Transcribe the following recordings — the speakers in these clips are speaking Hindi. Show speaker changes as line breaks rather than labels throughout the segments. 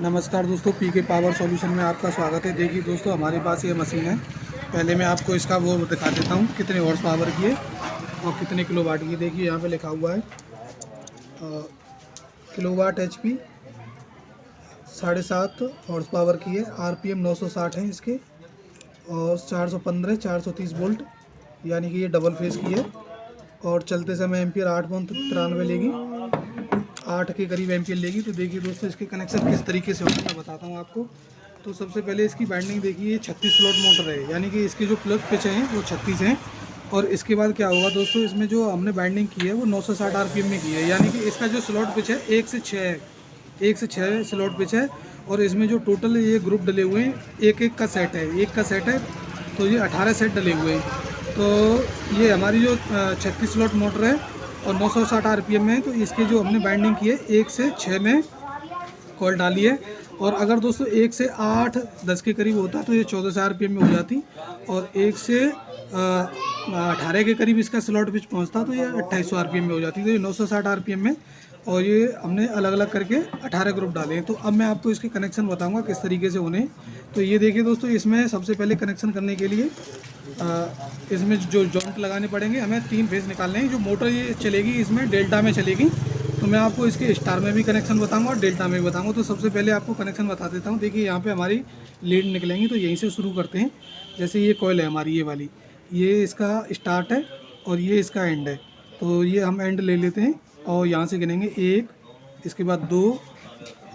नमस्कार दोस्तों, पीके पावर सॉल्यूशन में आपका स्वागत है। देखिए दोस्तों, हमारे पास ये मशीन है। पहले मैं आपको इसका वो दिखा देता हूँ कितने हॉर्स पावर की है और कितने किलोवाट की। देखिए यहाँ पे लिखा हुआ है किलोवाट एचपी 7.5 हॉर्स पावर की है। आरपीएम 960 है इसके और 415 430 वोल्ट, यानी कि ये डबल फेस की है। और चलते समय एम्पियर 8.93 लेगी, 8 के करीब एम्पियर लेगी। तो देखिए दोस्तों, इसके कनेक्शन किस तरीके से होगा मैं बताता हूँ आपको। तो सबसे पहले इसकी बाइंडिंग देखिए, 36 स्लॉट मोटर है, यानी कि इसके जो प्लग पिच हैं वो 36 हैं। और इसके बाद क्या होगा दोस्तों, इसमें जो हमने बाइंडिंग की है वो 960 आरपीएम में की है, यानी कि इसका जो स्लॉट पिच है 1 से 6 है, 1 से 6 स्लॉट पिच है। और इसमें जो टोटल ये ग्रुप डले हुए हैं, एक एक का सेट है, एक का सेट है, तो ये 18 सेट डले हुए हैं। तो ये हमारी जो 36 स्लॉट मोटर है और 960 आरपीएम में है, तो इसके जो हमने बाइंडिंग की है 1 से 6 में कॉल डाली है। और अगर दोस्तों 1 से 8 10 के करीब होता तो ये 1400 आरपीएम में हो जाती, और 1 से 18 के करीब इसका स्लॉट पिच पहुंचता तो ये 2800 आरपीएम में हो जाती। तो ये 960 आरपीएम में, और ये हमने अलग अलग करके 18 ग्रुप डाले हैं। तो अब मैं आपको इसके कनेक्शन बताऊंगा किस तरीके से होने। तो ये देखिए दोस्तों, इसमें सबसे पहले कनेक्शन करने के लिए इसमें जो जॉइंट लगाने पड़ेंगे, हमें 3 फेस निकालने हैं। जो मोटर ये चलेगी इसमें डेल्टा में चलेगी, तो मैं आपको इसके स्टार में भी कनेक्शन बताऊंगा और डेल्टा में भी बताऊंगा। तो सबसे पहले आपको कनेक्शन बता देता हूं। देखिए यहाँ पे हमारी लीड निकलेंगी, तो यहीं से शुरू करते हैं। जैसे ये कॉइल है हमारी, ये वाली, ये इसका स्टार्ट है और ये इसका एंड है। तो ये हम एंड ले लेते हैं और यहाँ से गिनेंगे 1, इसके बाद 2,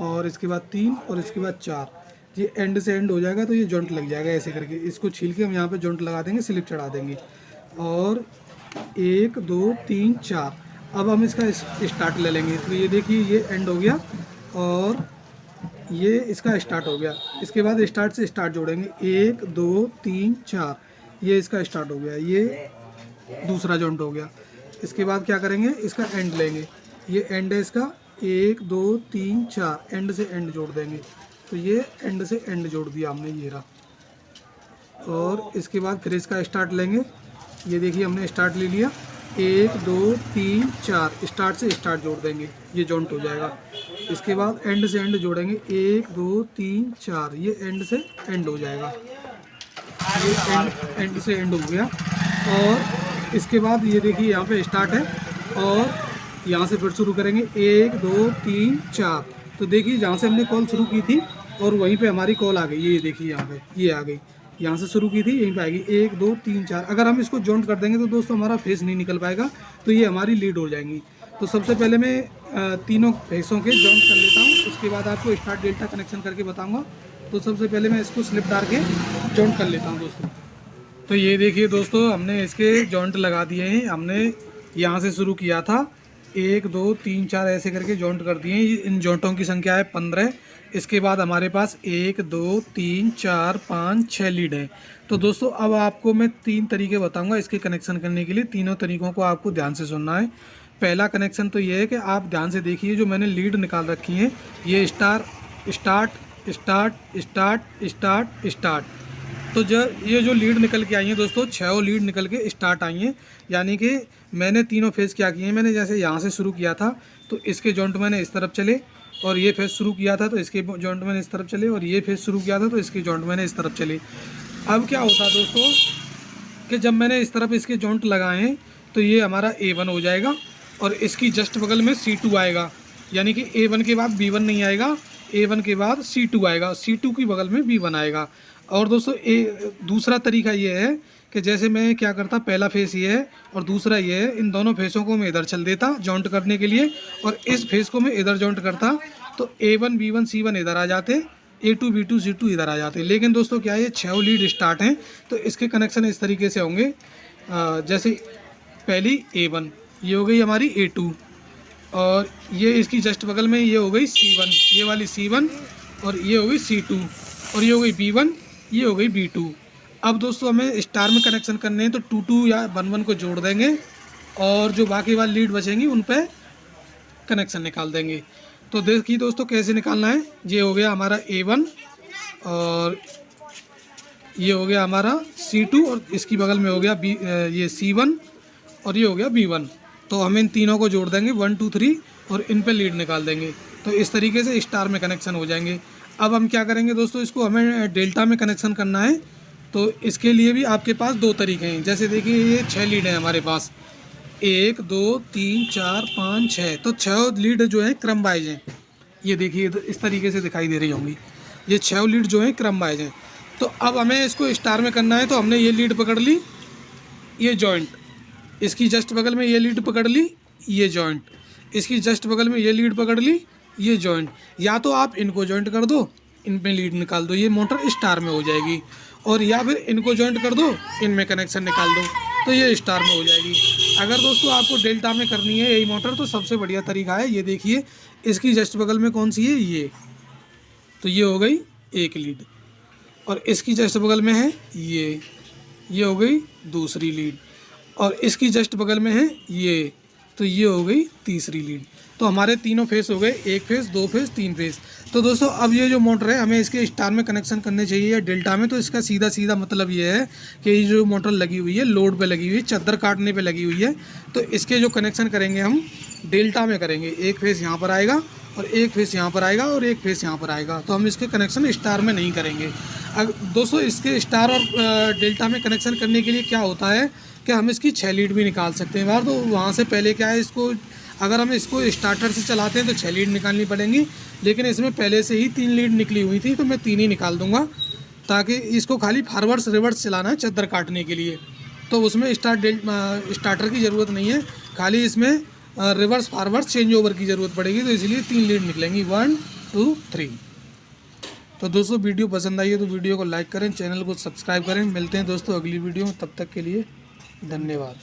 और इसके बाद 3, और इसके बाद 4। ये एंड से एंड हो जाएगा तो ये जॉइंट लग जाएगा ऐसे करके। इसको छील के हम यहाँ पे जॉइंट लगा देंगे, स्लिप चढ़ा देंगे। और 1 2 3 4। अब हम इसका स्टार्ट ले लेंगे। तो ये देखिए, ये एंड हो गया और ये इसका स्टार्ट हो गया। इसके बाद स्टार्ट से स्टार्ट जोड़ेंगे, 1 2 3 4। ये इसका स्टार्ट हो गया, ये दूसरा जॉइंट हो गया। इसके बाद क्या करेंगे, इसका एंड लेंगे। ये एंड है इसका, 1 2 3 4, एंड से एंड जोड़ देंगे। तो ये एंड से एंड जोड़ दिया हमने, ये रहा। और इसके बाद फिर इसका स्टार्ट लेंगे। ये देखिए हमने स्टार्ट ले लिया, 1 2 3 4, स्टार्ट से स्टार्ट जोड़ देंगे, ये जॉइंट हो जाएगा। इसके बाद एंड से एंड जोड़ेंगे, 1 2 3 4, ये एंड से एंड हो जाएगा। ये एंड से एंड हो गया। और इसके बाद ये देखिए यहाँ पे स्टार्ट है, और यहाँ से फिर शुरू करेंगे, 1 2 3 4। तो देखिए जहाँ से हमने कॉल शुरू की थी और वहीं पे हमारी कॉल आ गई। ये देखिए यहाँ पे ये आ गई, यहाँ से शुरू की थी यहीं पे आएगी, 1 2 3 4। अगर हम इसको जॉइंट कर देंगे तो दोस्तों हमारा फेस नहीं निकल पाएगा, तो ये हमारी लीड हो जाएंगी। तो सबसे पहले मैं तीनों फेसों के जॉइंट कर लेता हूँ, उसके बाद आपको स्टार्ट डेल्टा कनेक्शन करके बताऊँगा। तो सबसे पहले मैं इसको स्लिप डाल के जॉइंट कर लेता हूँ दोस्तों। तो ये देखिए दोस्तों, हमने इसके जॉइंट लगा दिए हैं। हमने यहाँ से शुरू किया था, 1 2 3 4 ऐसे करके जॉइंट कर दिए हैं। इन जॉइंटों की संख्या है 15। इसके बाद हमारे पास 1 2 3 4 5 6 लीड है। तो दोस्तों अब आपको मैं 3 तरीके बताऊंगा इसके कनेक्शन करने के लिए। तीनों तरीकों को आपको ध्यान से सुनना है। पहला कनेक्शन तो ये है कि आप ध्यान से देखिए, जो मैंने लीड निकाल रखी है, ये start start start start start. तो ये जो लीड निकल के आई है दोस्तों, 6 लीड निकल के स्टार्ट आई हैं। यानी कि मैंने तीनों फेस क्या किए हैं, मैंने जैसे यहाँ से शुरू किया था तो इसके जॉइंट मैंने इस तरफ चले, और ये फेस शुरू किया था तो इसके जॉइंट मैंने इस तरफ चले, और ये फेस शुरू किया था तो इसके जॉइंट मैंने इस तरफ चले। अब क्या होता दोस्तों कि जब मैंने इस तरफ इसके जॉइंट लगाए हैं तो ये हमारा A1 हो जाएगा, और इसकी जस्ट बगल में C2 आएगा। यानी कि A1 के बाद B1 नहीं आएगा, A1 के बाद C2 आएगा, C2 की बगल में B1 आएगा। और दोस्तों दूसरा तरीका ये है कि जैसे मैं क्या करता, पहला फेस ये है और दूसरा ये है, इन दोनों फेसों को मैं इधर चल देता जॉइंट करने के लिए, और इस फेस को मैं इधर जॉइंट करता, तो A1 B1 C1 इधर आ जाते, A2 B2 C2 इधर आ जाते। लेकिन दोस्तों क्या ये 6 लीड स्टार्ट हैं, तो इसके कनेक्शन इस तरीके से होंगे। जैसे पहली A1, ये हो गई हमारी A2, और ये इसकी जस्ट बगल में ये हो गई C1, ये वाली C1, और ये हो गई C2, और ये हो गई B1, ये हो गई B2। अब दोस्तों हमें स्टार में कनेक्शन करने हैं, तो 2 या 1 को जोड़ देंगे, और जो बाकी वाली लीड बचेंगी उन पे कनेक्शन निकाल देंगे। तो देखिए दोस्तों कैसे निकालना है। ये हो गया हमारा A1, और ये हो गया हमारा C2, और इसकी बगल में हो गया ये C1, और ये हो गया B1। तो हम इन तीनों को जोड़ देंगे 1 2 3, और इन पे लीड निकाल देंगे। तो इस तरीके से स्टार में कनेक्शन हो जाएंगे। अब हम क्या करेंगे दोस्तों, इसको हमें डेल्टा में कनेक्शन करना है, तो इसके लिए भी आपके पास दो तरीके हैं। जैसे देखिए ये 6 लीड है हमारे पास, 1 2 3 4 5 6, तो 6 लीड जो है क्रम वाइज हैं। ये देखिए इस तरीके से दिखाई दे रही होंगी, ये 6 लीड जो है क्रम वाइज हैं। तो अब हमें इसको स्टार में करना है, तो हमने ये लीड पकड़ ली, ये जॉइंट, इसकी जस्ट बगल में ये लीड पकड़ ली, ये जॉइंट, इसकी जस्ट बगल में ये लीड पकड़ ली, ये जॉइंट। या तो आप इनको जॉइंट कर दो, इनमें लीड निकाल दो, ये मोटर स्टार में हो जाएगी। और या फिर इनको जॉइंट कर दो, इनमें कनेक्शन निकाल दो, तो ये स्टार में हो जाएगी। अगर दोस्तों आपको डेल्टा में करनी है यही मोटर, तो सबसे बढ़िया तरीका है, ये देखिए इसकी जस्ट बगल में कौन सी है, ये, तो ये हो गई एक लीड, और इसकी जस्ट बगल में है ये हो गई दूसरी लीड, और इसकी जस्ट बगल में है ये, तो ये हो गई तीसरी लीड। तो हमारे तीनों फेस हो गए, एक फेस, दो फेस, तीन फेस। तो दोस्तों अब ये जो मोटर है हमें इसके स्टार में कनेक्शन करने चाहिए या डेल्टा में, तो इसका सीधा सीधा मतलब ये है कि ये जो मोटर लगी हुई है लोड पे लगी हुई है, चद्दर काटने पे लगी हुई है, तो इसके जो कनेक्शन करेंगे हम डेल्टा में करेंगे। एक फेस यहाँ पर आएगा और एक फेस यहाँ पर आएगा और एक फेस यहाँ पर आएगा, तो हम इसके कनेक्शन स्टार में नहीं करेंगे। अब दोस्तों इसके स्टार और डेल्टा में कनेक्शन करने के लिए क्या होता है कि हम इसकी 6 लीड भी निकाल सकते हैं बाहर। तो वहाँ से पहले क्या है, इसको अगर हम इसको स्टार्टर से चलाते हैं तो 6 लीड निकालनी पड़ेंगी, लेकिन इसमें पहले से ही 3 लीड निकली हुई थी, तो मैं 3 ही निकाल दूंगा, ताकि इसको खाली फॉरवर्ड्स रिवर्स चलाना है चद्दर काटने के लिए। तो उसमें स्टार्टर की ज़रूरत नहीं है, खाली इसमें रिवर्स फॉरवर्ड चेंज ओवर की ज़रूरत पड़ेगी, तो इसलिए 3 लीड निकलेंगी, 1 2 3। तो दोस्तों वीडियो पसंद आई है तो वीडियो को लाइक करें, चैनल को सब्सक्राइब करें। मिलते हैं दोस्तों अगली वीडियो में, तब तक के लिए धन्यवाद।